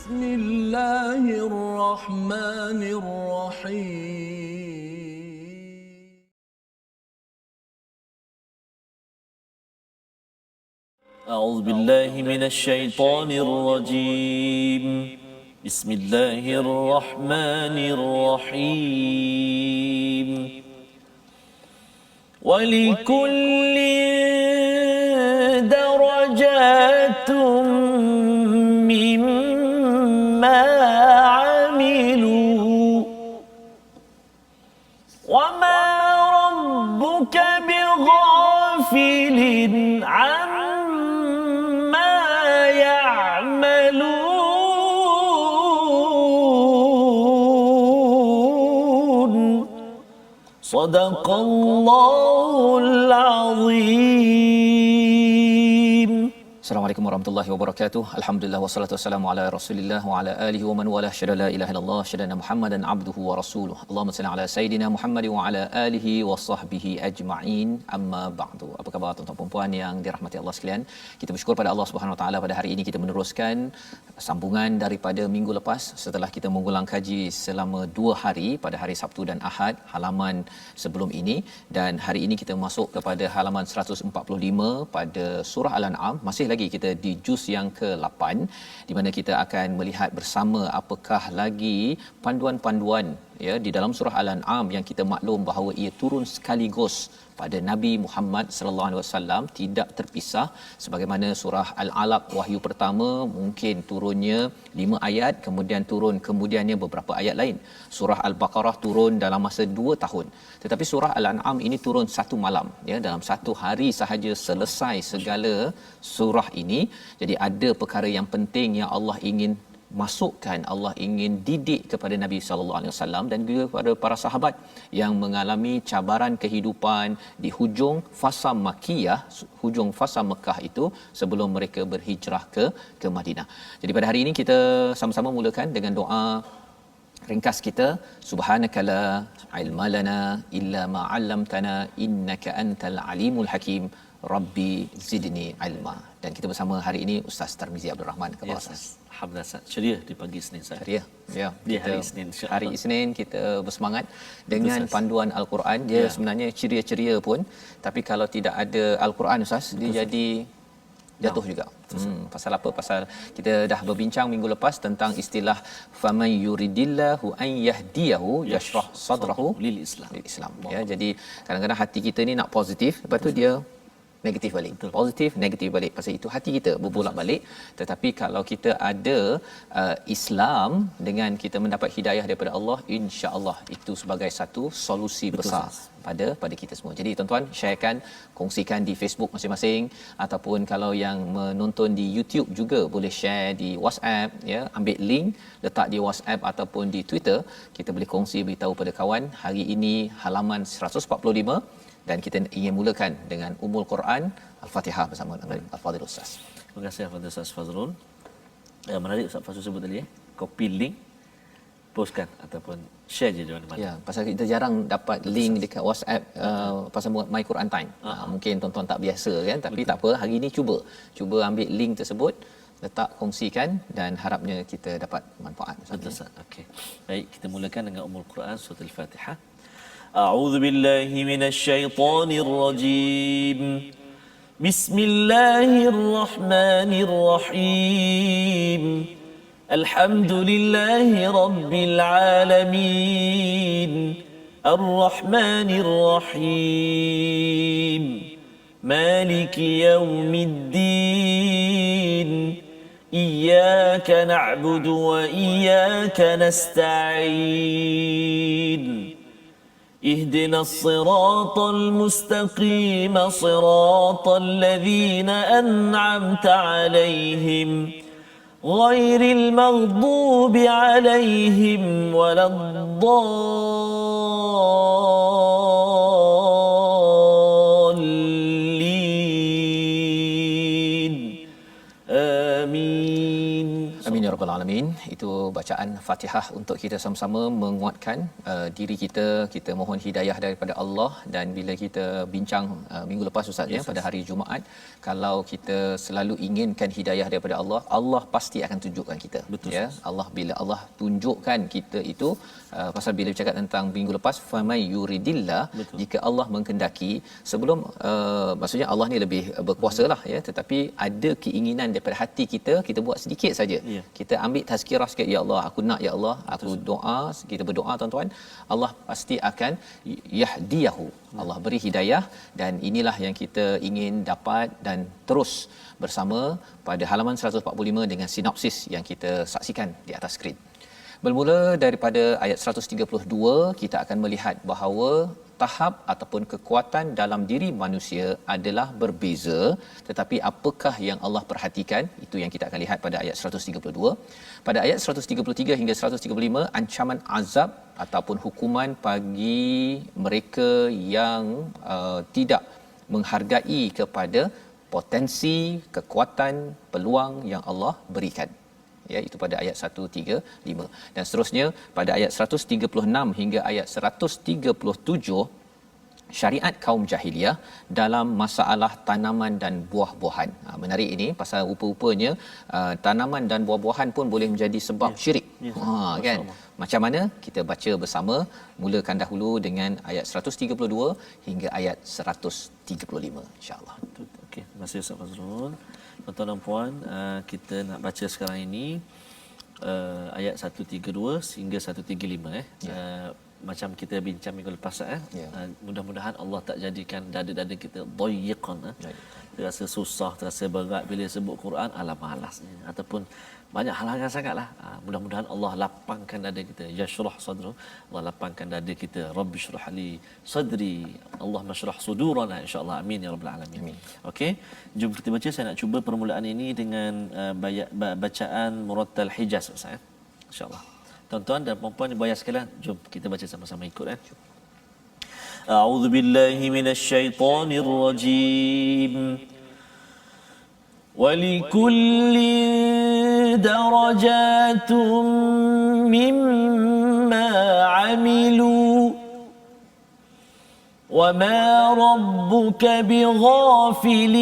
بسم الله الرحمن الرحيم أعوذ بالله من الشيطان الرجيم بسم الله الرحمن الرحيم ولكل درجات مما عملوا وما ربك بغافل عما يعملون صدق الله العظيم. Assalamualaikum warahmatullahi wabarakatuh. Alhamdulillah wassalatu wassalamu ala Rasulillah wa ala alihi wa man wala syada la ilaha illallah syadana Muhammadan abduhu wa rasuluh. Allahumma salli ala sayidina Muhammad wa ala alihi wa sahbihi ajma'in. Amma ba'du. Apa khabar tuan-tuan dan puan yang dirahmati Allah sekalian? Kita bersyukur pada Allah Subhanahu wa taala pada hari ini kita meneruskan sambungan daripada minggu lepas setelah kita mengulang kaji selama 2 hari pada hari Sabtu dan Ahad halaman sebelum ini, dan hari ini kita masuk kepada halaman 145 pada surah Al-An'am. Masih lagi kita di juz yang ke-8 di mana kita akan melihat bersama apakah lagi panduan-panduan ya di dalam surah Al-An'am yang kita maklum bahawa ia turun sekaligus pada Nabi Muhammad sallallahu alaihi wasallam, tidak terpisah, sebagaimana surah Al-Alaq wahyu pertama mungkin turunnya 5 ayat, kemudian turun kemudiannya beberapa ayat lain. Surah Al-Baqarah turun dalam masa 2 tahun. Tetapi surah Al-An'am ini turun 1 malam ya, dalam 1 hari sahaja selesai segala surah ini. Jadi ada perkara yang penting yang Allah ingin masukkan, Allah ingin didik kepada Nabi sallallahu alaihi wasallam dan juga kepada para sahabat yang mengalami cabaran kehidupan di hujung fasa Makkiyah, hujung fasa Mekah itu sebelum mereka berhijrah ke Madinah. Jadi pada hari ini kita sama-sama mulakan dengan doa ringkas kita, subhanakala ilma lana illa ma 'allamtana innaka antal alimul hakim rabbi zidni ilma. Dan kita bersama hari ini Ustaz Tarmizi Abdul Rahman. Ya, Ustaz. Alhamdulillah, ceria di pagi Isnin saya. Ceria. Ya, di hari Isnin insya-Allah. Hari Isnin kita bersemangat dengan panduan Al-Quran. Dia sebenarnya ceria-ceria pun, tapi kalau tidak ada Al-Quran Ustaz, dia jadi jatuh juga. Pasal apa? Pasal kita dah berbincang minggu lepas tentang istilah faman yuridillahu an yahdiyahu yashrah sadrahu lil Islam. Ya, jadi kadang-kadang hati kita ni nak positif, lepas tu dia negatif balik. Betul. Positif, negatif balik. Pasal itu hati kita berbolak-balik. Tetapi kalau kita ada Islam dengan kita mendapat hidayah daripada Allah, insya-Allah itu sebagai satu solusi besar pada kita semua. Jadi tuan-tuan, sharekan, kongsikan di Facebook masing-masing, ataupun kalau yang menonton di YouTube juga boleh share di WhatsApp ya, ambil link, letak di WhatsApp ataupun di Twitter, kita boleh kongsi, beritahu pada kawan. Hari ini halaman 145 dan kita ingin mulakan dengan Ummul Quran Al-Fatihah bersama Al-Fadhil Ustaz. Terima kasih Al-Fadhil Ustaz Fazrul. Menarik Ustaz Fazrul sebut tadi copy link, postkan ataupun share je di mana-mana. Ya, pasal kita jarang dapat link dekat WhatsApp pasal My Quran Time. Mungkin tuan-tuan tak biasa kan, tapi tak apa, hari ini cuba ambil link tersebut, letak, kongsikan, dan harapnya kita dapat manfaat. Betul Ustaz. Okey. Baik, kita mulakan dengan Ummul Quran surah Al-Fatihah. أعوذ بالله من الشيطان الرجيم بسم الله الرحمن الرحيم الحمد لله رب العالمين الرحمن الرحيم مالك يوم الدين إياك نعبد وإياك نستعين اهدنا الصراط المستقيم صراط الذين أنعمت عليهم غير المغضوب عليهم ولا الضالين آمين. Amin ya rabbal alamin. Itu bacaan Fatihah untuk kita sama-sama menguatkan diri kita. Kita mohon hidayah daripada Allah. Dan bila kita bincang minggu lepas Ustaz, ya, pada hari Jumaat, kalau kita selalu inginkan hidayah daripada Allah, Allah pasti akan tunjukkan kita. Betul, ya. Allah, bila Allah tunjukkan kita itu, pasal bila bercakap tentang minggu lepas, famay yuridillah, jika Allah menghendaki, sebelum maksudnya Allah ni lebih berkuasa lah, ya, tetapi ada keinginan daripada hati kita, kita buat sedikit saja. Kita ambil tazkirah sikit, ya Allah, aku nak, ya Allah, aku doa, kita berdoa tuan-tuan, Allah pasti akan yahdiyahu. Allah beri hidayah, dan inilah yang kita ingin dapat dan terus bersama pada halaman 145 dengan sinopsis yang kita saksikan di atas skrin. Bermula daripada ayat 132, kita akan melihat bahawa tahap ataupun kekuatan dalam diri manusia adalah berbeza, tetapi apakah yang Allah perhatikan, itu yang kita akan lihat pada ayat 132. Pada ayat 133 hingga 135, ancaman azab ataupun hukuman bagi mereka yang tidak menghargai kepada potensi, kekuatan, peluang yang Allah berikan. Ya, itu pada ayat 135, dan seterusnya pada ayat 136 hingga ayat 137, syariat kaum jahiliah dalam masalah tanaman dan buah-buahan. Menarik ini, pasal rupa-rupanya tanaman dan buah-buahan pun boleh menjadi sebab syirik. Kan? Macam mana? Kita baca bersama. Mulakan dahulu dengan ayat 132 hingga ayat 135, insya-Allah. Okey, terima kasih Ustaz Fazrul. Tuan-tuan dan puan, kita nak baca sekarang ini ayat 132 hingga 135. Macam kita bincang minggu lepas, mudah-mudahan Allah tak jadikan dada-dada kita dayiqan, terasa susah, terasa berat bila sebut Quran, malas, ataupun banyak halangan sangatlah. Mudah-mudahan Allah lapangkan dada kita. Yashrah sadru, Allah lapangkan dada kita. Rabbi shrah li sadri, Allah mashrah sudurana, insya-Allah. Amin ya rabbal alamin. Okey, jom kita baca. Saya nak cuba permulaan ini dengan bacaan Murattal Hijaz, Ustaz, insya-Allah. Tuan-tuan dan puan-puan ibu ayah sekalian, jom kita baca sama-sama, ikut. A'udzu billahi minasyaitonir rajim. وَلِكُلٍّ دَرَجَاتٌ مِّمَّا عَمِلُوا وَمَا رَبُّكَ بِغَافِلٍ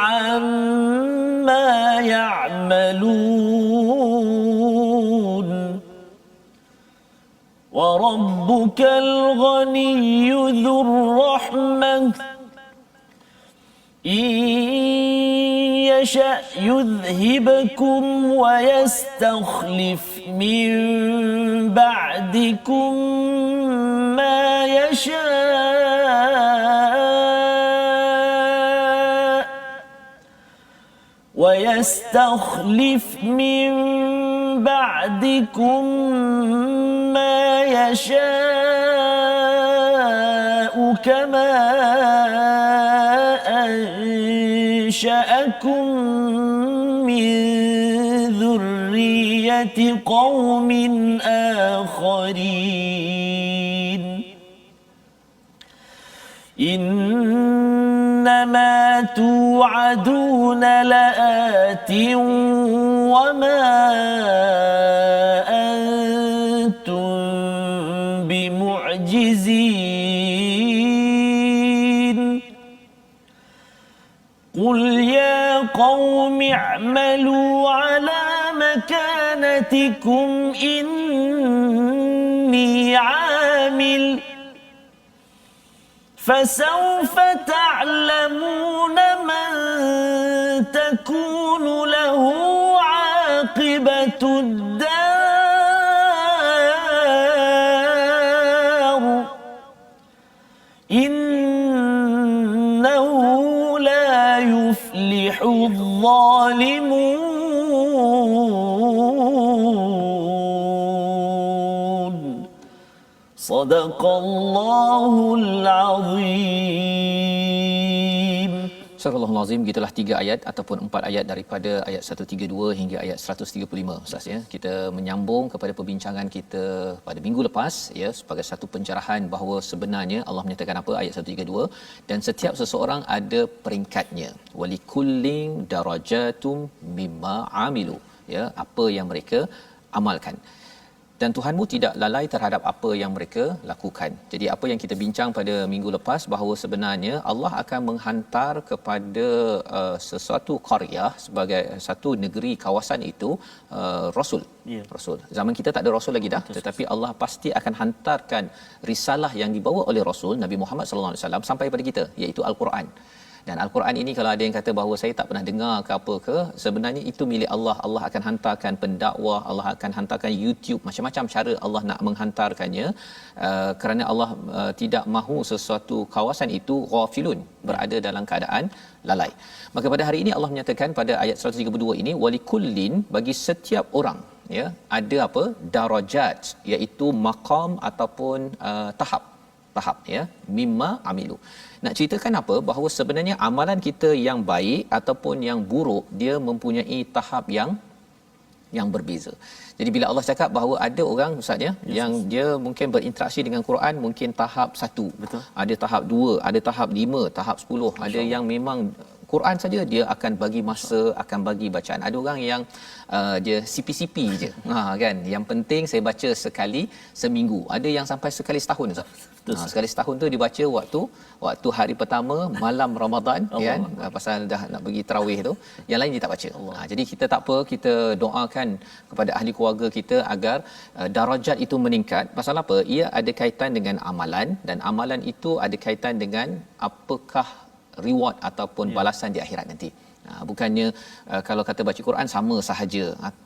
عَمَّا يَعْمَلُونَ وَرَبُّكَ الْغَنِيُّ ذُو الرَّحْمَةِ إِن يَشَأْ يُذْهِبْكُمْ وَيَسْتَخْلِفْ مِن بَعْدِكُم مَّا يَشَاءُ وَيَسْتَخْلِفْ مِن بَعْدِكُم مَّا يَشَاءُ كَمَا أنشأكم من ذرية قوم آخرين إنما توعدون لآت وما أنتم بمعجزين قل يا قوم اعملوا على مكانتكم إني عامل فسوف تعلمون من تكون له عاقبة الدار إنه لا يفلح الظالمون صدق الله العظيم. Surah Al-Azim, gitulah 3 ayat ataupun 4 ayat daripada ayat 132 hingga ayat 135, Ustaz, ya. Kita menyambung kepada perbincangan kita pada minggu lepas, ya, sebagai satu pencerahan bahawa sebenarnya Allah menyatakan apa ayat 132, dan setiap seseorang ada peringkatnya. Walikullin darajatum mimma amilu. ya apa yang mereka amalkan. Dan Tuhanmu tidak lalai terhadap apa yang mereka lakukan. Jadi apa yang kita bincang pada minggu lepas, bahawa sebenarnya Allah akan menghantar kepada sesuatu qaryah, sebagai satu negeri kawasan itu rasul. Yeah. Rasul. Zaman kita tak ada rasul lagi dah, tetapi Allah pasti akan hantarkan risalah yang dibawa oleh Rasul Nabi Muhammad sallallahu alaihi wasallam sampai pada kita, iaitu Al-Quran. Dan Al-Quran ini, kalau ada yang kata bahawa saya tak pernah dengar ke apa ke, sebenarnya itu milik Allah. Allah akan hantarkan pendakwah, Allah akan hantarkan YouTube, macam-macam cara Allah nak menghantarkannya, kerana Allah tidak mahu sesuatu kawasan itu ghafilun, berada dalam keadaan lalai. Maka pada hari ini Allah menyatakan pada ayat 132 ini, walikullin, bagi setiap orang, ya, ada apa? Darajat, iaitu maqam ataupun tahap, ya, mimma amilu. Nak ceritakan apa? Bahawa sebenarnya amalan kita yang baik ataupun yang buruk, dia mempunyai tahap yang berbeza. Jadi bila Allah cakap bahawa ada orang, ustaz ya, yang dia mungkin berinteraksi dengan Quran mungkin tahap 1. Betul. Ada tahap 2, ada tahap 5, tahap 10. Ada yang memang Quran saja dia akan bagi masa, akan bagi bacaan. Ada orang yang dia CP-CP je. Kan, yang penting saya baca sekali seminggu. Ada yang sampai sekali setahun, ustaz. Sekali setahun tu dibaca waktu hari pertama malam Ramadan, kan, pasal dah nak pergi tarawih tu. Yang lain dia tak baca. Jadi kita tak apa, kita doakan kepada ahli keluarga kita agar darajat itu meningkat. Pasal apa? Ia ada kaitan dengan amalan, dan amalan itu ada kaitan dengan apakah reward ataupun balasan di akhirat nanti. Bukannya kalau kata baca Quran sama sahaja,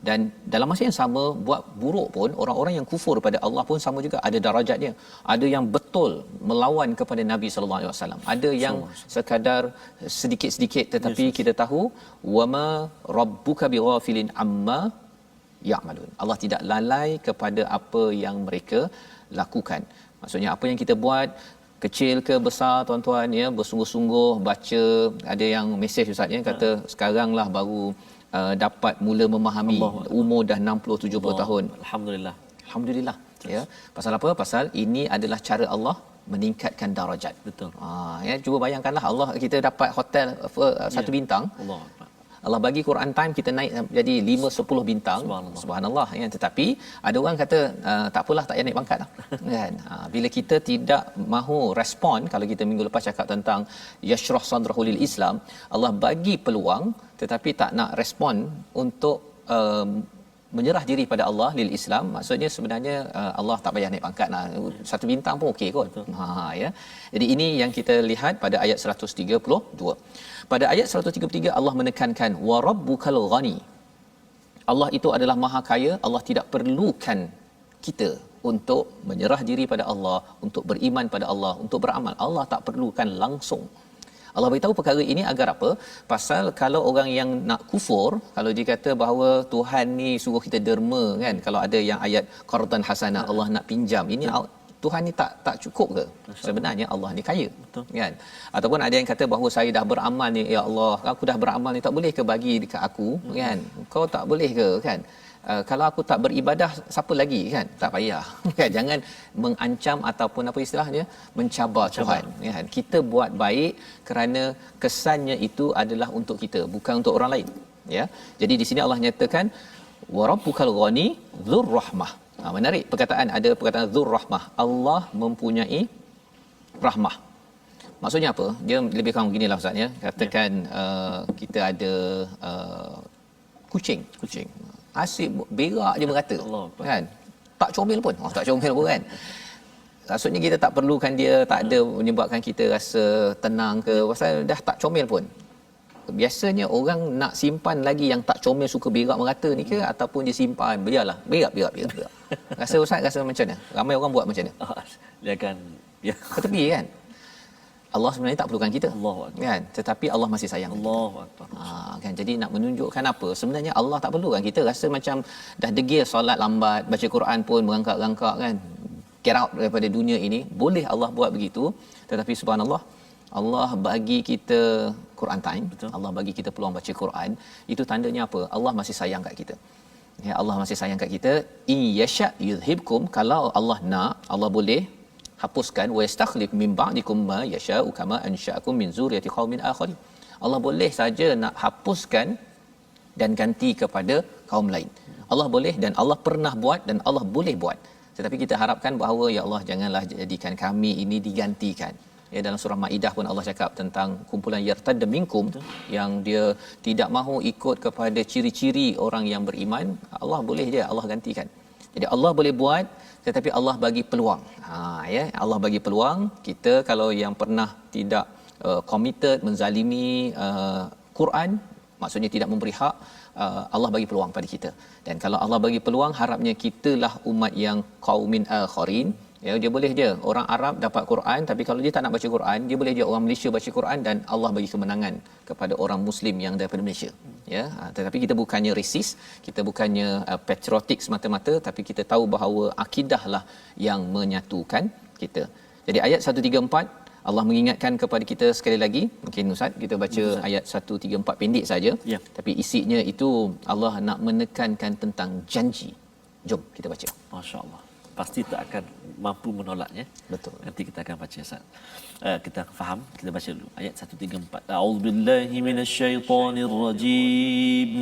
dan dalam masa yang sama buat buruk pun, orang-orang yang kufur pada Allah pun sama juga, ada darajatnya. Ada yang betul melawan kepada Nabi sallallahu alaihi wasallam, ada yang sekadar sedikit-sedikit, tetapi kita tahu wama rabbuka bighafilin amma ya'malun. Allah tidak lalai kepada apa yang mereka lakukan. Maksudnya apa yang kita buat, kecil ke besar, tuan-tuan, ya, bersungguh-sungguh baca. Ada yang mesej ustaz, ya, kata sekaranglah baru dapat mula memahami, umur dah 60 70 tahun. Alhamdulillah, ya. Pasal apa? Pasal ini adalah cara Allah meningkatkan darajat. Betul. Ya, cuba bayangkanlah, Allah, kita dapat hotel 1 bintang. Allah bagi Quran time kita naik jadi 5 10 bintang. Subhanallah, ya. Tetapi ada orang kata tak apalah, tak payah naik pangkat lah. Kan, bila kita tidak mahu respon, kalau kita minggu lepas cakap tentang yashrah sadrahu lil Islam, Allah bagi peluang tetapi tak nak respon untuk menyerah diri pada Allah lil Islam. Maksudnya sebenarnya Allah tak payah naik pangkat lah, 1 bintang pun okey kot. Ya. Jadi ini yang kita lihat pada ayat 132. Pada ayat 133 Allah menekankan wa rabbukal ghani. Allah itu adalah maha kaya. Allah tidak perlukan kita untuk menyerah diri pada Allah, untuk beriman pada Allah, untuk beramal. Allah tak perlukan langsung. Allah beritahu perkara ini agar apa? Pasal kalau orang yang nak kufur, kalau dia kata bahawa Tuhan ni suruh kita derma, kan, kalau ada yang ayat qardan hasanah, Allah nak pinjam, ini Tuhan ni tak cukup ke? Sebenarnya Allah ni kaya. Betul. Kan? Ataupun ada yang kata bahawa saya dah beramal ni, ya Allah, aku dah beramal ni, tak boleh ke bagi dekat aku? Kan? Kau tak boleh ke? Kan? Kalau aku tak beribadah, siapa lagi? Kan? Tak payah. Kan? Jangan mengancam ataupun apa istilahnya, mencabar Tuhan. Kan? Kita buat baik kerana kesannya itu adalah untuk kita, bukan untuk orang lain. Ya. Jadi di sini Allah nyatakan wa rabbukal ghani dzur rahmah. Menarik perkataan, ada perkataan dzur rahmah. Allah mempunyai rahmah. Maksudnya apa? Dia lebih kurang beginilah ustaz, ya. Katakan kita ada kucing. Asyik berak je merata. Kan? Tak comel pun. Tak comel pun, kan. Maksudnya kita tak perlukan dia, tak ada menyebabkan kita rasa tenang ke, pasal dah tak comel pun. Biasanya orang nak simpan lagi yang tak comel, suka berak merata ni ke, ataupun dia simpan biarlah berak. Rasa ustaz, rasa macam mana? Ramai orang buat macam mana? Dia akan ke tepi, kan. Allah sebenarnya tak perlukan kita, kan, tetapi Allah masih sayang. Allahuakbar. Kan, jadi nak menunjukkan apa? Sebenarnya Allah tak perlukan kita. Rasa macam dah degil solat lambat, baca Quran pun merangkak-rangkak, kan, get out daripada dunia ini. Boleh Allah buat begitu, tetapi subhanallah, Allah bagi kita Quran time. Betul. Allah bagi kita peluang baca Quran. Itu tandanya apa? Allah masih sayang kat kita. Ya, Allah masih sayang kat kita. In yasha yuzhibkum, kalau Allah nak, Allah boleh hapuskan, wa yastakhlif min ba'dikum ma yasha'u kama ansha'akum min zurriyyati qaumin akharin. Allah boleh saja nak hapuskan dan ganti kepada kaum lain. Allah boleh dan Allah pernah buat dan Allah boleh buat. Tetapi kita harapkan bahawa ya Allah janganlah jadikan kami ini digantikan. Ya, dalam surah Maidah pun Allah cakap tentang kumpulan yartadda minkum, yang dia tidak mahu ikut kepada ciri-ciri orang yang beriman. Allah boleh je Allah gantikan. Jadi Allah boleh buat, tetapi Allah bagi peluang. Ya, Allah bagi peluang. Kita kalau yang pernah tidak committed menzalimi Quran, maksudnya tidak memberi hak, Allah bagi peluang pada kita. Dan kalau Allah bagi peluang, harapnya kitalah umat yang qaumin akharin. Ya, dia boleh je orang Arab dapat Quran, tapi kalau dia tak nak baca Quran, dia boleh je orang Malaysia baca Quran dan Allah bagi kemenangan kepada orang Muslim yang daripada Malaysia. Ya, tetapi kita bukannya resist, kita bukannya patriotik semata-mata, tapi kita tahu bahawa akidahlah yang menyatukan kita. Jadi ayat 134 Allah mengingatkan kepada kita sekali lagi. Mungkin Ustaz kita baca ayat 134 pendek saja. Ya. Tapi isinya itu Allah nak menekankan tentang janji. Jom kita baca. Masya-Allah. Pasti tak akan mampu menolaknya. Betul. Nanti kita akan baca Ustaz. Kita faham, kita baca dulu ayat 134. A'udzubillahi minasyaitonirrajim.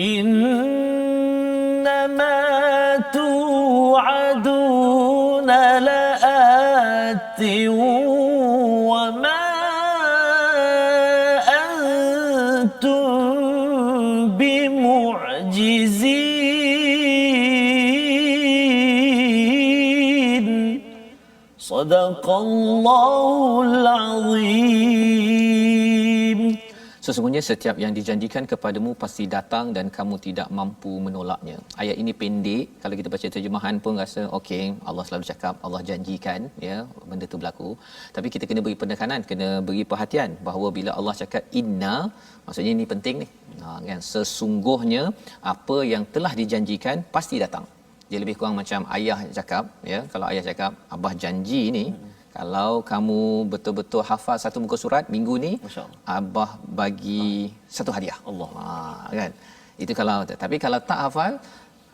Innama tu'aduna la'ati wa ma antum bimu'jizin. Sadaqallahul azim. Sesungguhnya setiap yang dijanjikan kepadamu pasti datang dan kamu tidak mampu menolaknya. Ayat ini pendek, kalau kita baca terjemahan pun rasa okey, Allah selalu cakap, Allah janjikan ya benda tu berlaku. Tapi kita kena beri penekanan, kena beri perhatian bahawa bila Allah cakap inna, maksudnya ini penting ni. Kan sesungguhnya apa yang telah dijanjikan pasti datang. Dia lebih kurang macam ayah cakap ya, kalau ayah cakap abah janji ni kalau kamu betul-betul hafal satu muka surat minggu ni, abah bagi satu hadiah. Allah. Kan? Itu kalau, tapi kalau tak hafal,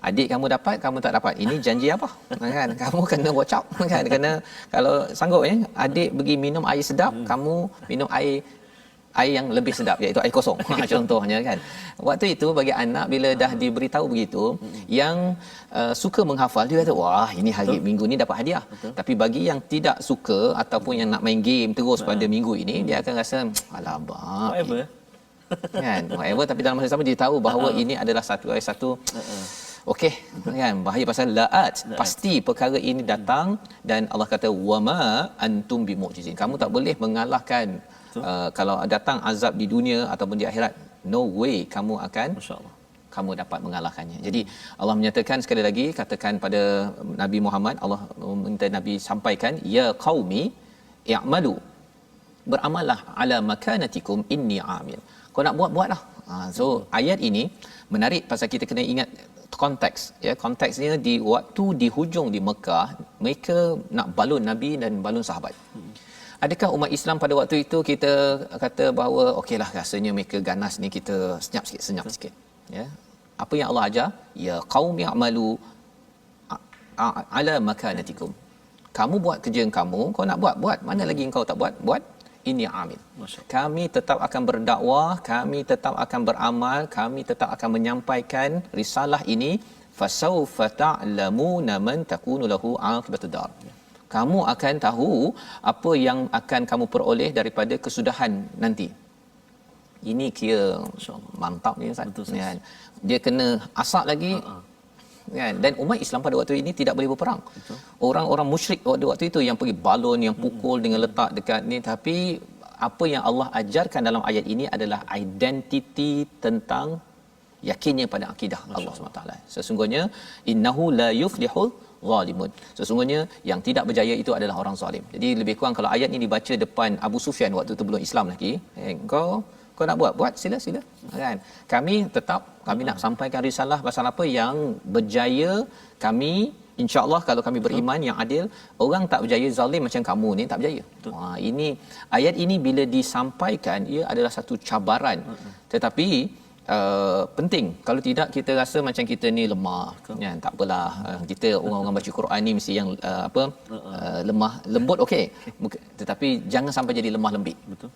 adik kamu dapat, kamu tak dapat. Ini janji apa? Kan? Kamu kena watch out. Kan? Kena, kalau sanggup adik pergi minum air sedap, kamu minum air yang lebih sedap, iaitu air kosong. Contohnya kan. Waktu itu bagi anak bila dah diberitahu begitu, yang suka menghafal dia kata wah ini hari minggu ni dapat hadiah. Tapi bagi yang tidak suka ataupun yang nak main game terus pada minggu ini, dia akan rasa alamak. Whatever. Kan, whatever, tapi dalam masa sama dia tahu bahawa ini adalah satu okey kan, bahaya pasal laat, pasti perkara ini datang. Dan Allah kata wama antum bimu'jizin, kamu tak boleh mengalahkan. Kalau datang azab di dunia ataupun di akhirat, no way kamu akan kamu dapat mengalahkannya. Jadi Allah menyatakan sekali lagi, katakan pada Nabi Muhammad, Allah minta Nabi sampaikan ya qaumi i'malu, beramallah ala makanatikum inni amil. Kau nak buatlah. So ayat ini menarik pasal kita kena ingat konteks ya. Konteksnya di waktu di hujung di Mekah, mereka nak balun Nabi dan balun sahabat. Adakah umat Islam pada waktu itu kita kata bahawa okeylah rasanya mereka ganas ni, kita senyap sikit ya. Apa yang Allah ajar, ya qaumi ya'malu ala makanatikum, kamu buat kerja yang kamu nak buat, mana lagi engkau tak buat, ini amil. Kami tetap akan berdakwah, kami tetap akan beramal, kami tetap akan menyampaikan risalah ini. Fasawfa ta'lamuna man takunu lahu 'aqibatud dar, kamu akan tahu apa yang akan kamu peroleh daripada kesudahan nanti. Ini kira mantap ni Ustaz. Kan? Dia kena asak lagi. Kan? Dan umat Islam pada waktu ini tidak boleh berperang. Betul. Orang-orang musyrik pada waktu itu yang pergi balon, yang pukul dengan letak dekat ni. Tapi apa yang Allah ajarkan dalam ayat ini adalah identiti tentang yakinnya pada akidah Allah SWT. Sesungguhnya innahu la yuflihul zalimun, sesungguhnya yang tidak berjaya itu adalah orang zalim. Jadi lebih kurang kalau ayat ini dibaca depan Abu Sufyan waktu itu belum Islam lagi, kau nak buat sila kan. Kami nak sampaikan risalah pasal apa yang berjaya, kami insya-Allah kalau kami beriman yang adil, orang tak berjaya zalim macam kamu ni tak berjaya. Ini ayat ini bila disampaikan ia adalah satu cabaran. Tetapi penting, kalau tidak kita rasa macam kita ni lemah kan. Tak apalah, kita orang-orang baca Quran ni mesti yang lemah lembut okey, tetapi jangan sampai jadi lemah lembik. Betul.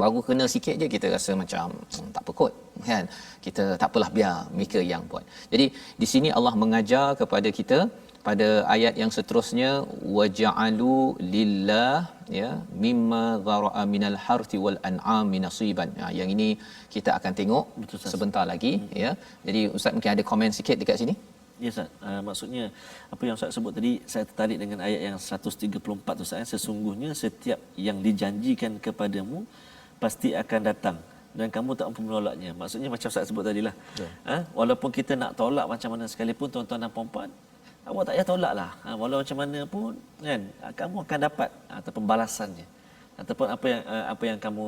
Baru kena sikit je kita rasa macam tak apa kot kan, kita tak apalah, biar mereka yang buat. Jadi di sini Allah mengajar kepada kita pada ayat yang seterusnya, waja'alu lillah ya mimma dhara'a minal harthi wal an'ami nasiban. Yang ini kita akan tengok sebentar lagi ya. Jadi ustaz mungkin ada komen sikit dekat sini. Ya Ustaz, maksudnya apa yang Ustaz sebut tadi, saya tertarik dengan ayat yang 134 tu Ustaz. Sesungguhnya setiap yang dijanjikan kepadamu pasti akan datang dan kamu tak mampu menolaknya. Maksudnya macam Ustaz sebut tadilah. Walaupun kita nak tolak macam mana sekalipun tuan-tuan dan puan-puan, awak tak payah tolaklah. Walau macam mana pun kan, kamu akan dapat ataupun balasannya. Ataupun apa yang kamu,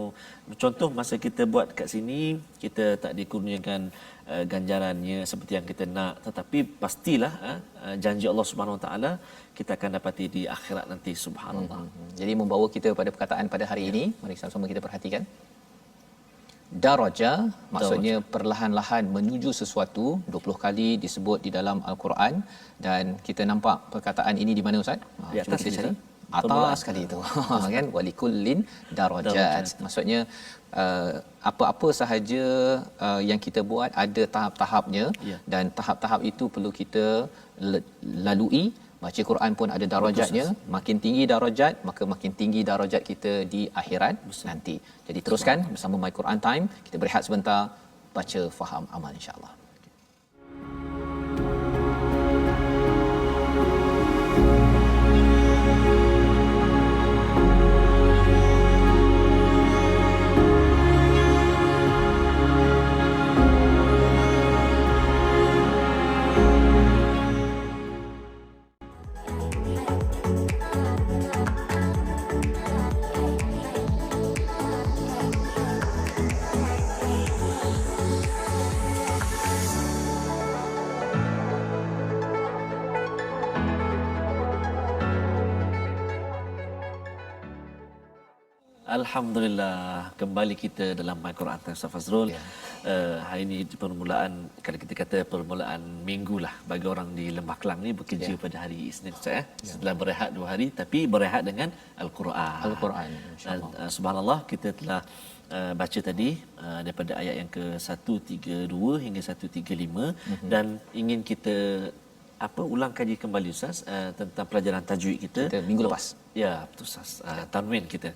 contoh masa kita buat kat sini, kita tak dikurniakan ganjarannya seperti yang kita nak, tetapi pastilah janji Allah Subhanahu Wa Taala kita akan dapati di akhirat nanti, subhanallah. Jadi membawa kita pada perkataan pada hari ini, mari sama-sama kita perhatikan. Daraja maksudnya perlahan-lahan menuju sesuatu, 20 kali disebut di dalam al-Quran, dan kita nampak perkataan ini di mana Ustaz? Di atas kita cari. Atas sekali itu kan, walikullin darajat. Maksudnya apa-apa sahaja yang kita buat ada tahap-tahapnya, dan tahap-tahap itu perlu kita lalui. Baca Quran pun ada darajatnya, makin tinggi darajat maka makin tinggi darajat kita di akhirat nanti. Jadi teruskan bersama My Quran Time, kita berehat sebentar, baca, faham, amal insya-Allah. Alhamdulillah, kembali kita dalam My Quran Time Ustaz Fazrul. Hari ini di permulaan, kalau kita kata permulaan minggu lah bagi orang di Lembah Kelang ni, bekerja pada hari Isnin Ustaz. Setelah berehat 2 hari, tapi berehat dengan Al-Quran. Al-Quran, insya-Allah. Subhanallah, kita telah baca tadi daripada ayat yang ke-132 hingga 135, dan ingin kita ulang kaji kembali Ustaz tentang pelajaran tajwid kita minggu lepas. Ya, betul Ustaz. Tanwin kita.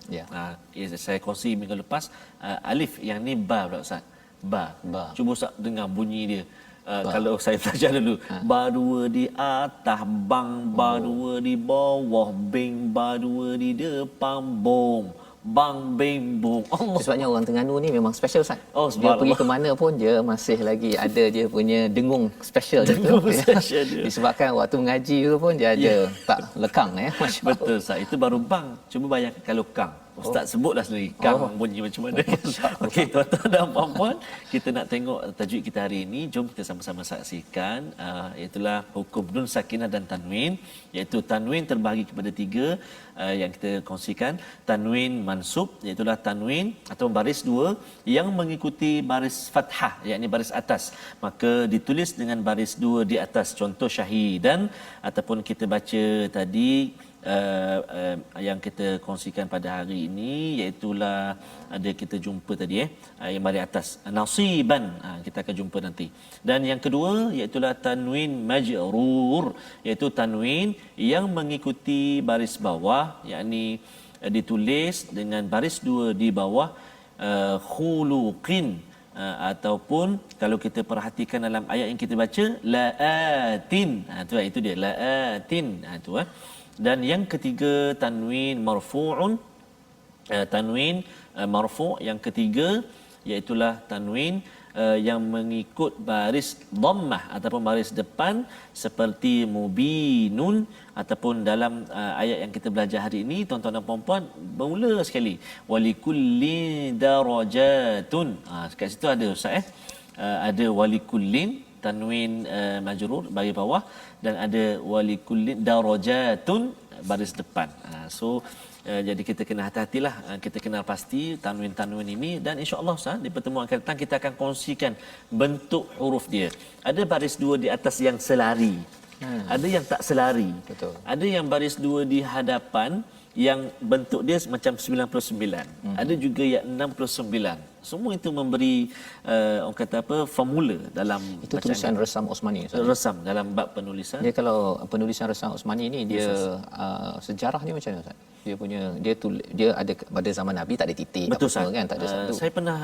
Saya kongsi minggu lepas, alif yang ni ba pula Ustaz. Ba. Cuba Ustaz dengar bunyi dia. Kalau saya belajar dulu, ba dua di atas, bang ba dua di bawah, beng ba dua di depan, bom bang beng bom. Sebabnya orang Terengganu ni memang special Ustaz. Dia Allah. pergi ke mana pun dia masih lagi ada dia punya dengung special dia. Disebabkan waktu mengaji tu pun dia ada tak lekang Masya-Allah. Betul Ustaz. Itu baru bang. Cuba bayangkan kalau kang. Ustaz sebutlah sendiri kang bunyi macam mana kan. Okey tuan-tuan dan puan-puan, kita nak tengok tajwid kita hari ini. Jom kita sama-sama saksikan iaitulah hukum nun sakinah dan tanwin, iaitu tanwin terbahagi kepada 3 yang kita kongsikan. Tanwin mansub, iaitulah tanwin atau baris 2 yang mengikuti baris fathah, yakni baris atas, maka ditulis dengan baris 2 di atas. Contoh syahidan, ataupun kita baca tadi yang kita kongsikan pada hari ini, iaitulah ada kita jumpa tadi yang baris atas nasiban, kita akan jumpa nanti. Dan yang kedua iaitulah tanwin majrur, iaitu tanwin yang mengikuti baris bawah, yakni ditulis dengan baris 2 di bawah, khuluqin, ataupun kalau kita perhatikan dalam ayat yang kita baca laatin, itu dia laatin, Dan yang ketiga tanwin marfu'un, tanwin marfu' yang ketiga iaitulah tanwin yang mengikut baris dhammah ataupun baris depan, seperti mubinun, ataupun dalam ayat yang kita belajar hari ini tuan-tuan dan puan-puan, bermula sekali walikulli darajatun. Kat situ ada Ustaz ada walikullin tanwin majrur baris bawah, dan ada walikullin darajatun baris depan. Jadi kita kena hati-hatilah, kita kenal pasti tanwin-tanwin ini, dan insya-Allah Ustaz di pertemuan akan datang kita akan kongsikan bentuk huruf dia. Ada baris 2 di atas yang selari, ada yang tak selari. Betul. Ada yang baris 2 di hadapan, yang bentuk dia macam 99. Ada juga yang 69. Semua itu memberi orang kata apa, formula dalam Itu tulisan Resam Osmani, Ustaz. resam dalam bab penulisan. Dia kalau penulisan Resam Osmani ni dia sejarahnya macam mana, Ustaz? Dia ada pada zaman Nabi tak ada titik Betul, apa kan, tak ada satu. Saya pernah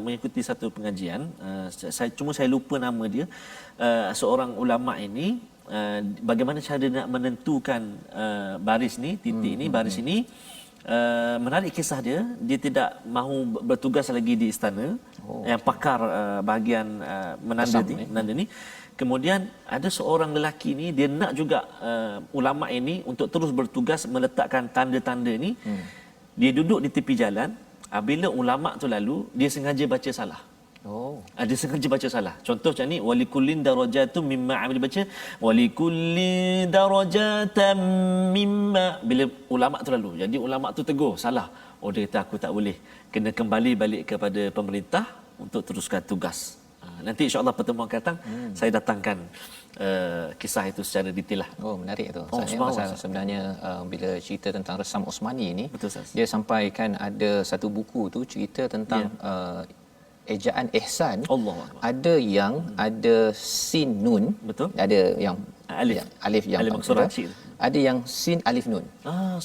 mengikuti satu pengajian, saya lupa nama dia. Seorang ulama ini bagaimana cara nak menentukan baris ni, titik ni, baris ini. Menarik kisah dia tidak mahu bertugas lagi di istana, yang pakar bahagian menanda ni. Kemudian ada seorang lelaki ni, dia nak juga ulama ini untuk terus bertugas meletakkan tanda-tanda ni. Dia duduk di tepi jalan, bila ulama tu lalu, dia sengaja baca salah. Dia sengaja baca salah. Contoh macam ni, walikullin darajatun mimma amil, baca walikullin darajatan mimma, bila ulama tu lalu. Jadi ulama tu tegur, salah. Dia kata aku tak boleh, kena kembali balik kepada pemerintah untuk teruskan tugas. Nanti insya-Allah pertemuan akan datang saya datangkan kisah itu secara detail lah. Menarik tu. Pasal sebenarnya bila cerita tentang Resam Osmani ni, betul, Ustaz. Dia sampaikan ada satu buku tu cerita tentang ejaan ihsan. Ada yang ada sin nun, betul. Ada yang alif yang maksura, ada yang sin alif nun.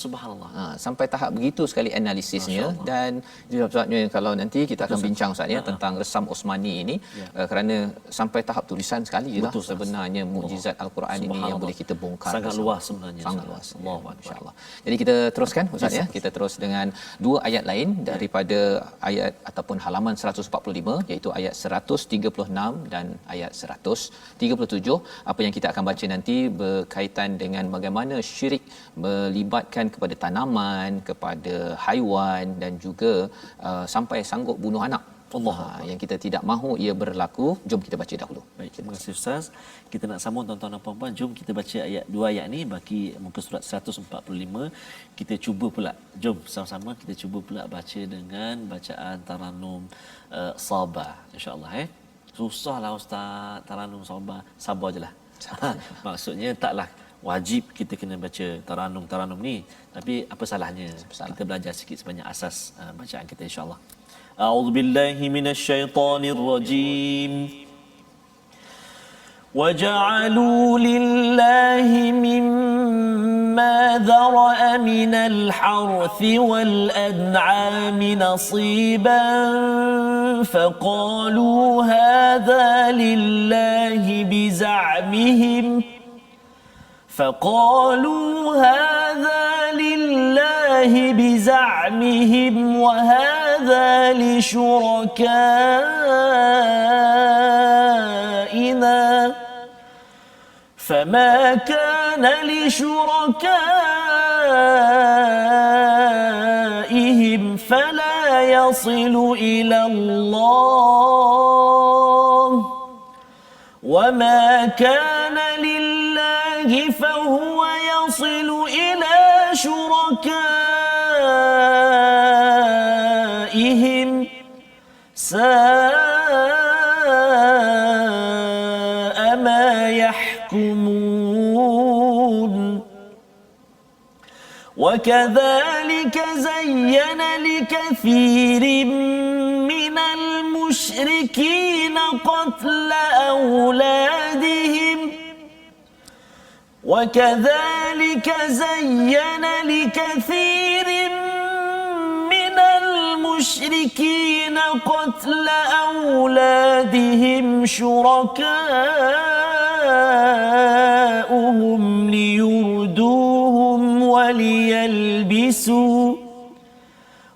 Subhanallah. Sampai tahap begitu sekali analisisnya. Dan itu sebabnya kalau nanti kita akan bincang Ustaz tentang Resam Osmani ini, kerana sampai tahap tulisan sekali lah sebenarnya mukjizat Al-Quran ini yang boleh kita bongkar. Sangat luas sebenarnya. Sangat luas. Insya-Allah. Jadi kita teruskan Ustaz kita terus dengan dua ayat lain daripada ayat ataupun halaman 145, iaitu ayat 136 dan ayat 137. Apa yang kita akan baca nanti berkaitan dengan bagaimana syirik melibatkan kepada tanaman, kepada haiwan dan juga sampai sanggup bunuh anak. Yang kita tidak mahu ia berlaku. Jom kita baca dahulu. Baik, terima kasih Ustaz. Kita nak sambung tuan-tuan dan puan-puan. Jom kita baca dua ayat ni bagi muka surat 145. Kita cuba pula. Jom sama-sama kita cuba pula baca dengan bacaan Taranum Sabah, insya-Allah. Susahlah Ustaz, Taranum Sabah. Sabar jelah. Maksudnya taklah wajib kita kena baca taranum ni, tapi apa salahnya kita belajar sikit sebanyak asas bacaan kita, insya-Allah. A'udzubillahi minasyaitonir rajim. وَجَعَلُوا لِلَّهِ مِمَّا ذَرَأَ مِنَ الْحَرْثِ وَالْأَنْعَامِ نَصِيبًا فَقَالُوا هَذَا لِلَّهِ بزعمهم وهذا لشركائنا فما كان لشركائهم فلا يصل إلى الله وما كان لله فهو يصل إلى شركائهم ساء ما يحكمون وكذلك زين لكثير من المشركين قتل أولادهم وكذلك زين لكثير من المشركين قتل أولادهم شركاؤهم ليردوهم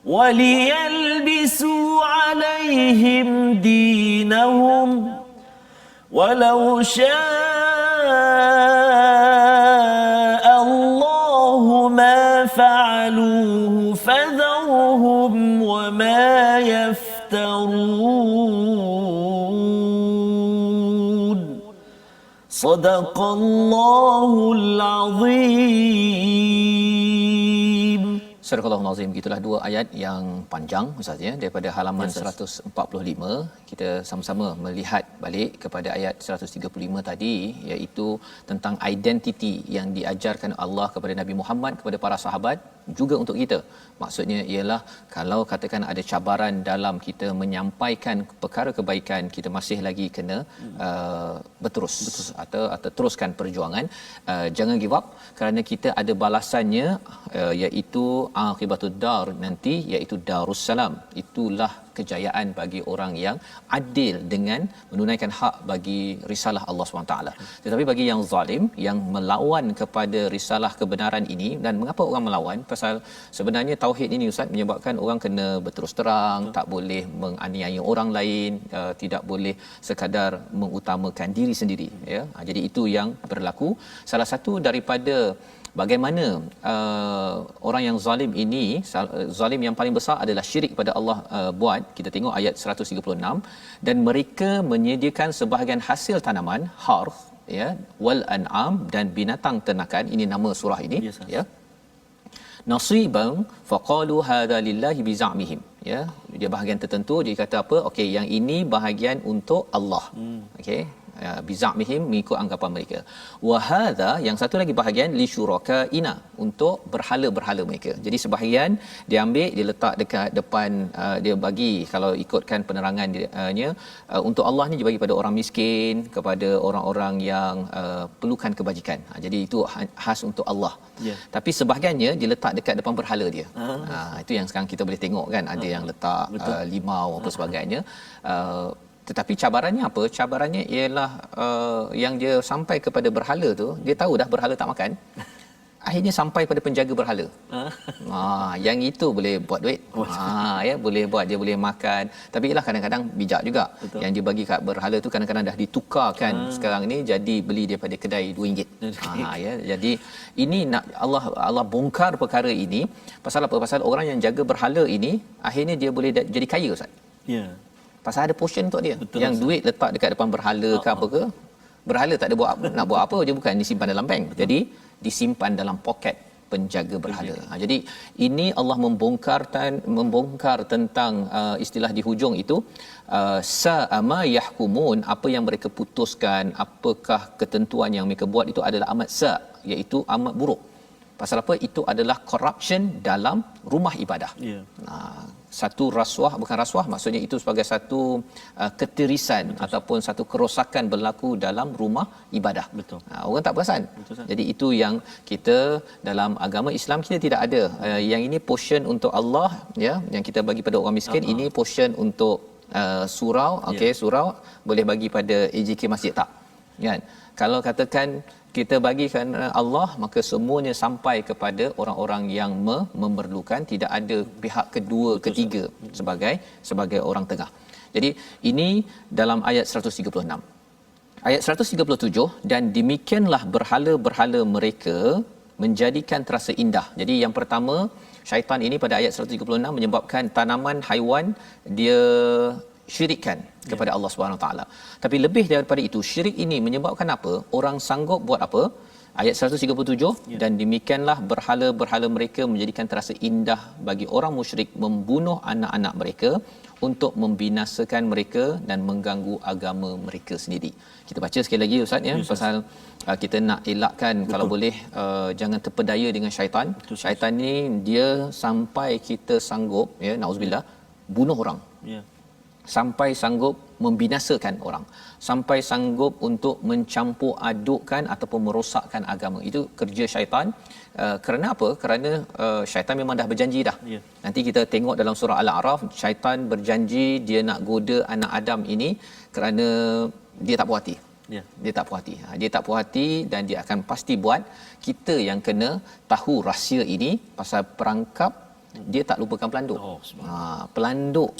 وليلبسوا عليهم دينهم ولو شاء الله ما فعلوه فذرهم وما يفترون صدق الله العظيم. Surah Al-Azim, gitulah dua ayat yang panjang Ustaz ya, daripada halaman 145 kita sama-sama melihat balik kepada ayat 135 tadi, iaitu tentang identiti yang diajarkan Allah kepada Nabi Muhammad, kepada para sahabat, juga untuk kita. Maksudnya ialah kalau katakan ada cabaran dalam kita menyampaikan perkara kebaikan, kita masih lagi kena berterus. Atau teruskan perjuangan, jangan give up, kerana kita ada balasannya, iaitu akibatud dar nanti, iaitu Darussalam. Itulah kejayaan bagi orang yang adil dengan menunaikan hak bagi risalah Allah SWT. Tetapi bagi yang zalim, yang melawan kepada risalah kebenaran ini, dan mengapa orang melawan? Pasal sebenarnya tauhid ini Ustaz menyebabkan orang kena berterus terang, tak boleh menganiaya orang lain, tidak boleh sekadar mengutamakan diri sendiri, ya. Jadi itu yang berlaku. Salah satu daripada bagaimana orang yang zalim ini, zalim yang paling besar adalah syirik kepada Allah buat. Kita tengok ayat 136, dan mereka menyediakan sebahagian hasil tanaman, harth, ya, wal an'am, dan binatang ternakan. Ini nama surah ini, ya. Nasiban faqalu hadza lillahi bizamihim, ya, dia bahagian tertentu dia kata apa, okey, yang ini bahagian untuk Allah, okey, bizamihim, mengikut anggapan mereka. Wa hadza, yang satu lagi bahagian li syurakaina, untuk berhala-berhala mereka. Jadi sebahagian dia ambil, dia letak dekat depan, dia bagi, kalau ikutkan penerangannya, untuk Allah ni dia bagi pada orang miskin, kepada orang-orang yang perlukan kebajikan. Jadi itu khas untuk Allah. Tapi sebahagiannya dia letak dekat depan berhala dia. Itu yang sekarang kita boleh tengok kan, ada yang letak limau apa sebagainya. Tetapi cabarannya apa? Cabarannya ialah yang dia sampai kepada berhala tu, dia tahu dah berhala tak makan. Akhirnya sampai pada penjaga berhala. Yang itu boleh buat duit. Ya, boleh buat, dia boleh makan. Tapi ialah kadang-kadang bijak juga. Betul. Yang dia bagi kat berhala tu kadang-kadang dah ditukarkan sekarang ni jadi beli daripada kedai RM2. Ya, jadi ini nak Allah bongkar perkara ini. Pasal apa? Pasal orang yang jaga berhala ini akhirnya dia boleh jadi kaya, Ustaz. Ya. Pasal ada portion untuk dia. Betul, yang duit letak dekat depan berhala ke apa ke, berhala tak ada buat nak buat apa je, bukan disimpan dalam bank. Betul. Jadi disimpan dalam poket penjaga berhala. Jadi ini Allah membongkar tentang istilah di hujung itu, sa'ama yahkumun, apa yang mereka putuskan, apakah ketentuan yang mereka buat itu adalah amat iaitu amat buruk. Pasal apa? Itu adalah corruption dalam rumah ibadah. Satu rasuah, bukan rasuah, maksudnya itu sebagai satu ketirisan. Betul. Ataupun satu kerosakan berlaku dalam rumah ibadah. Betul. Orang tak perasan. Betul. Jadi itu yang kita dalam agama Islam kita tidak ada. Yang ini portion untuk Allah, ya, yang kita bagi pada orang miskin. Ini portion untuk surau. Okey, surau boleh bagi pada AJK masjid tak? Kan? Kalau katakan kita bagikan Allah, maka semuanya sampai kepada orang-orang yang memerlukan, tidak ada pihak kedua, ketiga sebagai orang tengah. Jadi ini dalam ayat 136. Ayat 137, dan demikianlah berhala-berhala mereka menjadikan terasa indah. Jadi yang pertama, syaitan ini pada ayat 136 menyebabkan tanaman, haiwan dia syirikkan kepada Allah Subhanahu taala. Tapi lebih daripada itu, syirik ini menyebabkan apa? Orang sanggup buat apa? Ayat 137, dan demikianlah berhala-berhala mereka menjadikan terasa indah bagi orang musyrik membunuh anak-anak mereka untuk membinasakan mereka dan mengganggu agama mereka sendiri. Kita baca sekali lagi Ustaz, ya, pasal kita nak elakkan. Betul. Kalau boleh jangan terpedaya dengan syaitan. Betul. Syaitan ni dia sampai kita sanggup, ya, nauzubillah, bunuh orang. Ya. Sampai sanggup membinasakan orang, sampai sanggup untuk mencampur adukkan ataupun merosakkan agama. Itu kerja syaitan. Kerana apa? Kerana syaitan memang dah berjanji dah. Yeah. Nanti kita tengok dalam surah Al-A'raf, syaitan berjanji dia nak goda anak Adam ini kerana dia tak puas hati. Yeah. Dia tak puas hati. Dia tak puas hati dan dia akan pasti buat. Kita yang kena tahu rahsia ini pasal perangkap, dia tak lupakan pelanduk. Pelanduk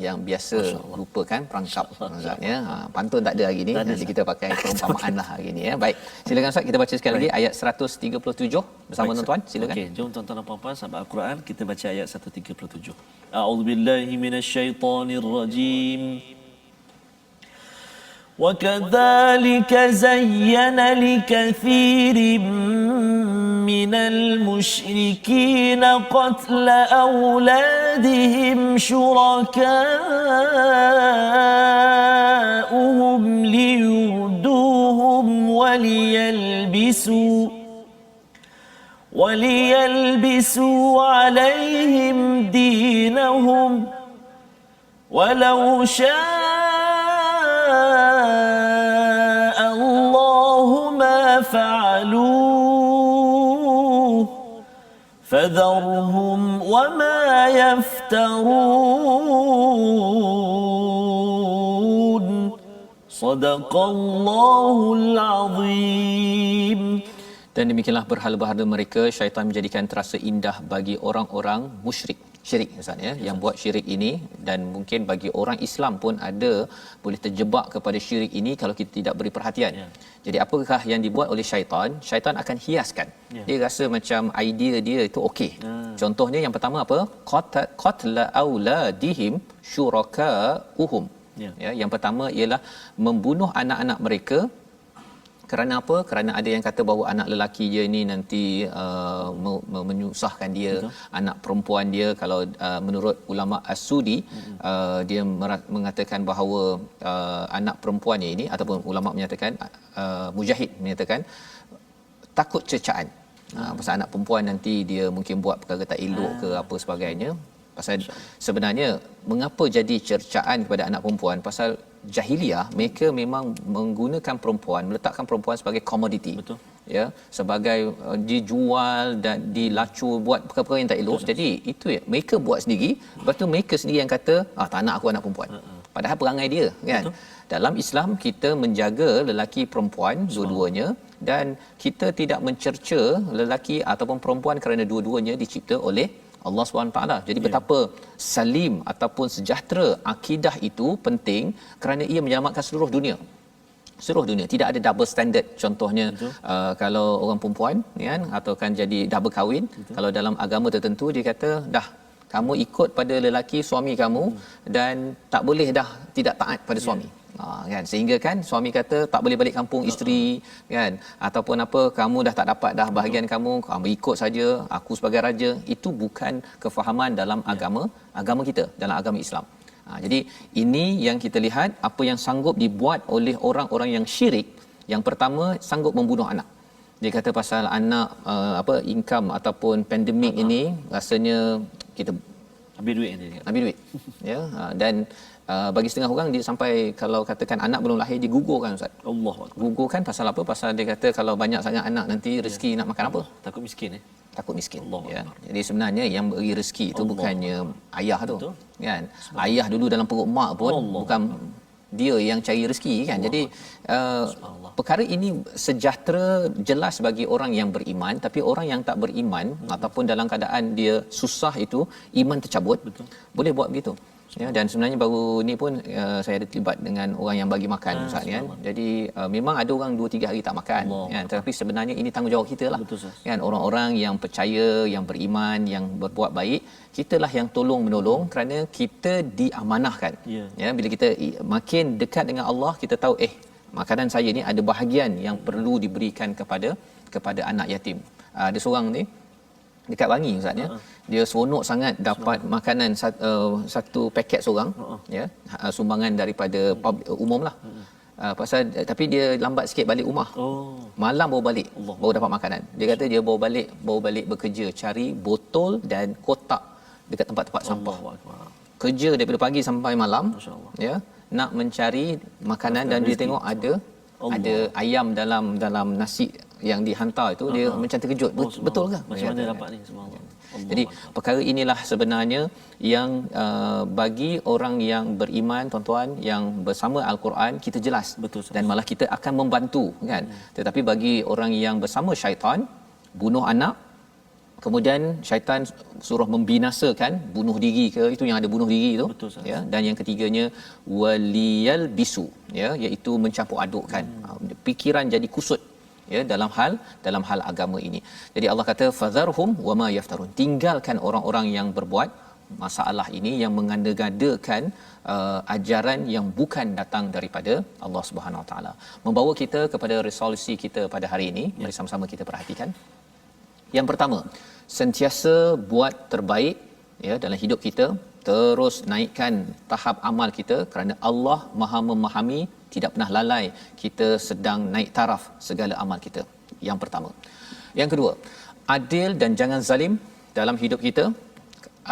yang biasa lupakan perangkap, maksudnya pantun tak ada hari ni, nanti kita pakai perumpamaan lah hari ni, ya. Baik, silakan Ustaz, kita baca sekali lagi ayat 137 bersama tuan-tuan, silakan. Okey, jom tuan-tuan dan puan-puan sahabat Al-Quran, kita baca ayat 137. A'udzubillahi minasyaitonirrajim. وَكَذَلِكَ زَيَّنَ لِكَثِيرٍ من المشركين قتل أولادهم شركاؤهم ليردوهم وليلبسوا عليهم دينهم ولو شاء الله ما فعلوه فذرهم وما يفترون صدق الله العظيم. Dan demikianlah berhala-berhala mereka, syaitan menjadikan terasa indah bagi orang-orang musyrik. Syirik Ustaz ya, yang buat syirik ini, dan mungkin bagi orang Islam pun ada boleh terjebak kepada syirik ini kalau kita tidak beri perhatian. Jadi apakah yang dibuat oleh syaitan? Syaitan akan hiaskan. Dia rasa macam idea dia itu okey. Contohnya yang pertama apa? Qatla auladihim syuraka'uhum. Ya, yang pertama ialah membunuh anak-anak mereka. Kerana apa? Kerana ada yang kata bahawa anak lelaki dia ni nanti menyusahkan dia. Betul. Anak perempuan dia, kalau menurut ulama As-Sudi, dia mengatakan bahawa anak perempuannya ini, ataupun ulama menyatakan, Mujahid menyatakan takut cercaan. Pasal anak perempuan nanti dia mungkin buat perkara tak elok ke apa sebagainya. Pasal sebenarnya mengapa jadi cercaan kepada anak perempuan? Pasal jahiliah mereka memang menggunakan perempuan, meletakkan perempuan sebagai komoditi. Betul. Ya, sebagai dijual dan dilacur buat perkara-perkara yang tak elok. Betul. Jadi itu ya, mereka buat sendiri, lepas tu mereka sendiri yang kata tak nak aku anak perempuan. Padahal perangai dia kan. Betul. Dalam Islam kita menjaga lelaki perempuan dua-duanya, dan kita tidak mencerca lelaki ataupun perempuan kerana dua-duanya dicipta oleh Allah SWT. Jadi betapa salim ataupun sejahtera akidah itu penting kerana ia menyelamatkan seluruh dunia. Seluruh dunia, tidak ada double standard. Contohnya kalau orang perempuan kan, atau kan jadi dah berkahwin. Betul. Kalau dalam agama tertentu dia kata dah kamu ikut pada lelaki suami kamu dan tak boleh dah tidak taat pada suami. Kan, sehingga kan suami kata tak boleh balik kampung isteri kan, ataupun apa, kamu dah tak dapat dah bahagian kamu ikut saja aku sebagai raja. Itu bukan kefahaman dalam agama kita, dalam agama Islam. Jadi ini yang kita lihat apa yang sanggup dibuat oleh orang-orang yang syirik. Yang pertama, sanggup membunuh anak. Dia kata pasal anak income ataupun pandemik ini rasanya kita ambil duit ya. Dan bagi setengah orang dia sampai kalau katakan anak belum lahir digugurkan Ustaz. Allah. Gugurkan pasal apa? Pasal dia kata kalau banyak sangat anak nanti rezeki nak makan apa? Takut miskin Takut miskin. Allah Ya. Allah. Jadi sebenarnya yang beri rezeki itu bukannya ayah tu. Betul. Kan? Ayah dulu dalam perut mak pun Allah. Bukan dia yang cari rezeki kan. Allah. Jadi perkara ini sejahtera jelas bagi orang yang beriman, tapi orang yang tak beriman ataupun dalam keadaan dia susah itu iman tercabut. Betul. Boleh buat begitu. Ya, dan sebenarnya baru ni pun saya ada terlibat dengan orang yang bagi makan Ustaz kan. Jadi memang ada orang 2-3 hari tak makan kan, tetapi sebenarnya ini tanggungjawab kita lah. Betul, kan, orang-orang yang percaya, yang beriman, yang berbuat baik, kitalah yang tolong menolong kerana kita diamanahkan. Ya, bila kita makin dekat dengan Allah, kita tahu makanan saya ni ada bahagian yang perlu diberikan kepada anak yatim. Ada seorang ni dekat Bangi Ustaz ya. Dia seronok sangat dapat makanan satu paket seorang ya, sumbangan daripada umum lah. Pasal tapi dia lambat sikit balik rumah. Malam baru balik, baru dapat makanan. Dia kata dia baru balik bekerja cari botol dan kotak dekat tempat-tempat sampah. Kerja daripada pagi sampai malam ya, nak mencari makanan, dan dia tengok ada ayam dalam nasi yang dihantar itu. Dia macam terkejut, betul ke macam mana dapat ni? Subhanallah. Jadi perkara inilah sebenarnya yang bagi orang yang beriman tuan-tuan, yang bersama Al-Quran, kita jelas. Betul, dan malah kita akan membantu kan. Tetapi bagi orang yang bersama syaitan, bunuh anak, kemudian syaitan suruh membinasakan, bunuh diri ke, itu yang ada bunuh diri itu. Betul, ya. Dan yang ketiganya waliyal bisu ya, iaitu mencampur adukkan fikiran jadi kusut ya dalam hal agama ini. Jadi Allah kata fadharhum wama yaftarun, tinggalkan orang-orang yang berbuat masalah ini, yang mengada-gadakan ajaran yang bukan datang daripada Allah Subhanahu Wa Taala. Membawa kita kepada resolusi kita pada hari ini. Mari sama-sama kita perhatikan. Yang pertama, sentiasa buat terbaik ya dalam hidup kita, terus naikkan tahap amal kita kerana Allah Maha memahami, tidak pernah lalai kita sedang naik taraf segala amal kita. Yang pertama. Yang kedua, adil dan jangan zalim dalam hidup kita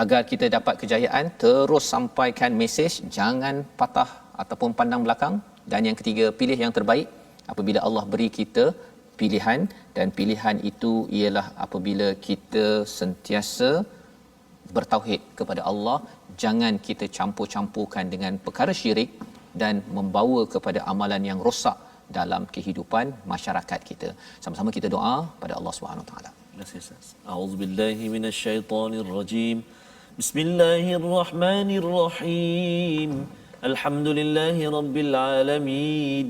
agar kita dapat kejayaan, terus sampaikan mesej, jangan patah ataupun pandang belakang. Dan yang ketiga, pilih yang terbaik apabila Allah beri kita pilihan, dan pilihan itu ialah apabila kita sentiasa bertauhid kepada Allah, jangan kita campur-campurkan dengan perkara syirik dan membawa kepada amalan yang rosak dalam kehidupan masyarakat kita. Sama-sama kita doa pada Allah Subhanahu Wa Taala. Terima kasih Ustaz. A'udzubillahi minasyaitonirrajim. Bismillahirrahmanirrahim. Alhamdulillahi rabbil alamin.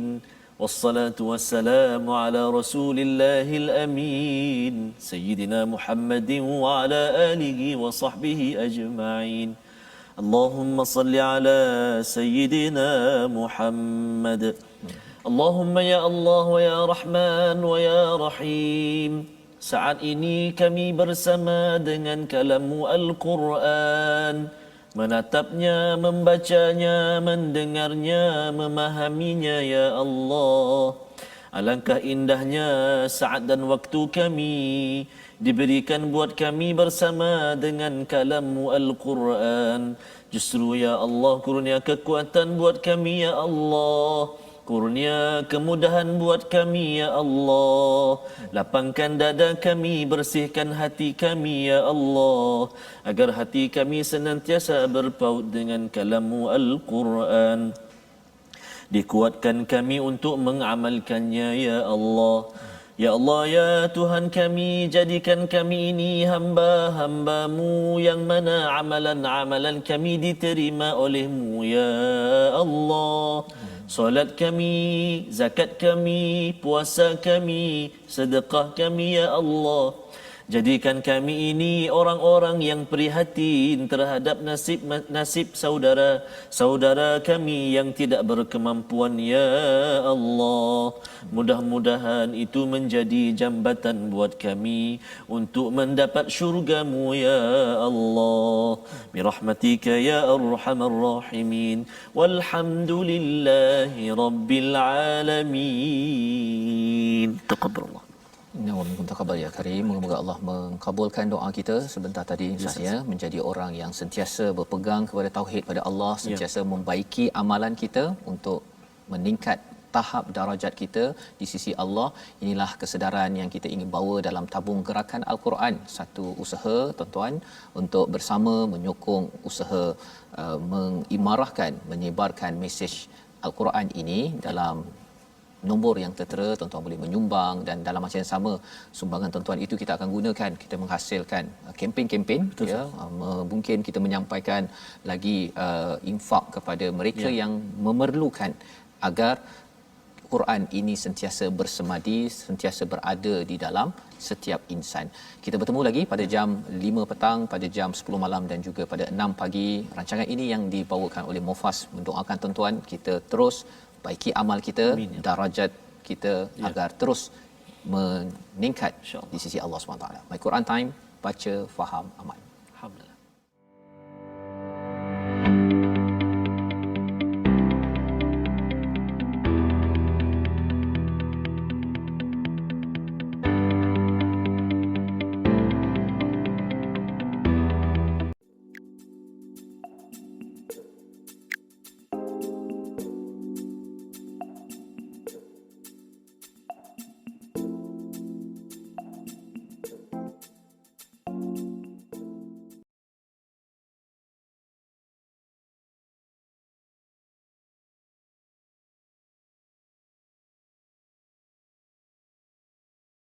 Wassalatu wassalamu ala rasulillahil amin. Sayyidina Muhammadin wa ala alihi wa sahbihi ajma'in. Allahumma salli ala Sayyidina Muhammad. Allahumma ya Allah wa ya Rahman wa ya Rahim. Saat ini kami bersama dengan kalam-Mu Al-Quran, menatapnya, membacanya, mendengarnya, memahaminya ya Allah. Alangkah indahnya saat dan waktu kami diberikan buat kami bersama dengan kalam-Mu Al-Quran. Justru ya Allah, kurnia kekuatan buat kami ya Allah. Kurnia kemudahan buat kami ya Allah. Lapangkan dada kami, bersihkan hati kami ya Allah, agar hati kami senantiasa berpaut dengan kalam-Mu Al-Quran. Dikuatkan kami untuk mengamalkannya ya Allah. Ya Allah, ya Tuhan kami, jadikan kami ini hamba-hamba-Mu yang mana amalan-amalan kami diterima oleh-Mu ya Allah. Solat kami, zakat kami, puasa kami, sedekah kami ya Allah. Jadikan kami ini orang-orang yang prihatin terhadap nasib saudara kami yang tidak berkemampuan ya Allah. Mudah-mudahan itu menjadi jambatan buat kami untuk mendapat syurga-Mu ya Allah. Birahmatika ya arhamar rahimin. Walhamdulillahi rabbil alamin. Taqabbalallah. Wa taqabbal ya karim. Moga-moga Allah mengabulkan doa kita sebentar tadi saya menjadi orang yang sentiasa berpegang kepada tauhid pada Allah, sentiasa membaiki amalan kita untuk meningkat tahap darajat kita di sisi Allah. Inilah kesedaran yang kita ingin bawa dalam tabung gerakan Al-Quran, satu usaha tuan-tuan untuk bersama menyokong usaha mengimarahkan, menyebarkan mesej Al-Quran ini dalam nombor yang tertera. Tuan-tuan boleh menyumbang, dan dalam masa yang sama sumbangan tuan-tuan itu kita akan gunakan, kita menghasilkan kempen-kempen ya, mungkin kita menyampaikan lagi infak kepada mereka yang memerlukan, agar Quran ini sentiasa bersemadi, sentiasa berada di dalam setiap insan. Kita bertemu lagi pada jam 5 petang, pada jam 10 malam dan juga pada 6 pagi. Rancangan ini yang dibawakan oleh Mufas mendoakan tuan-tuan kita terus baiki amal kita, darajat kita agar terus meningkat di sisi Allah SWT. My Quran Time, baca, faham, amal.